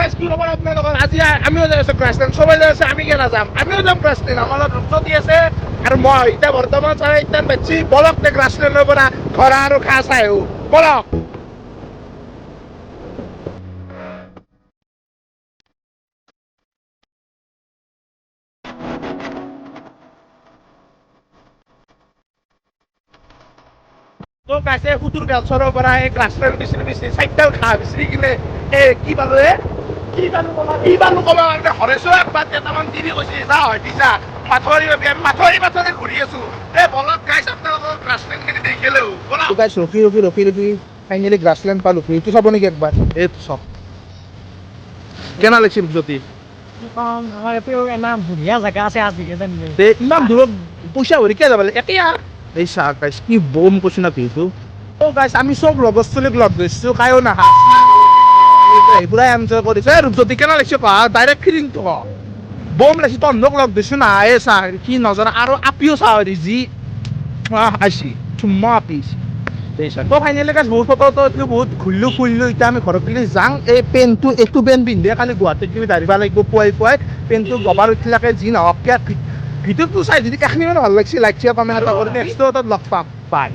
guys কি খবৰ আপোনালোকৰ আজি আমিও যাই আছো গ্ৰাছলেণ্ড সবাই যাই আছে আমি কেনা যাম আমিও যাম গ্ৰাছলেণ্ড আমাৰ লগত ৰূপজ্যোতি আছে আৰু মই এতিয়া বৰ্তমান চাই এতিয়া বেছি বলক তে গ্ৰাছলেণ্ডৰ পৰা ঘৰা আৰু খা চাই আহো বলক তো গাইছে সুদূৰ বেলচৰৰ পৰা এই গ্ৰাছলেণ্ড বিচাৰি চাইডাল খা বিচাৰি কিনে কি পালো কি পালো কবা মানে হৰেশ্বৰ একবাৰ কেইটামান তিৰি কৈছে যা হয় দিছা মাথৰি ঘূৰি আছো বলক গাইছ আপোনালোকৰ গ্ৰাছলেণ্ড খিনি দেখিলেও বলক গাইছ ৰখি ফাইনেলি গ্ৰাছলেণ্ড পালো ভিউটো চাব নেকি একবাৰ এইটো চাওক কেনা লাগিছে ৰূপজ্যোতি ধুনীয়া জেগা আছে আজি ইমান দূৰত পইচা ভৰি কিয় যাব লাগে এতিয়া এই চাহ গাইছ কি বম কৈছো না ভিউটো গাইছ আমি চব লগৰ ছোৱালীক লগ ধৰিছো কায়ো নাহা পুৰা এনজয় কৰিছো ৰূপজ্যোতি কেনা লাগিছে কোৱা ডাইৰেক্ট ফিলিংটো ক বম লাগিছে তহঁতক লগ ধৰিছো নাহে চাহ কি নজনা আৰু আপিও চাহ যি আইছি চুম্মা আপিছ তো ফাইনেলি গাইছ বহুত ফটো বহুত ঘূৰিলো ফুৰিলো এতিয়া আমি ঘৰত গ'লে যাওঁ এই পেণ্টটো এইটো পেণ্ট পিন্ধে কালি গুৱাহাটীত গৈ দাৰিব লাগিব পুৱাই পেণ্টটো গবাৰ উঠিলাকে যি নহওক ভিডিঅ'টো চাই যদি কাহিনী ভাল লাগিছে লাইক শ্বেয়াৰ কমেণ্ট এটা কৰি নেক্সট লগ পাম বাই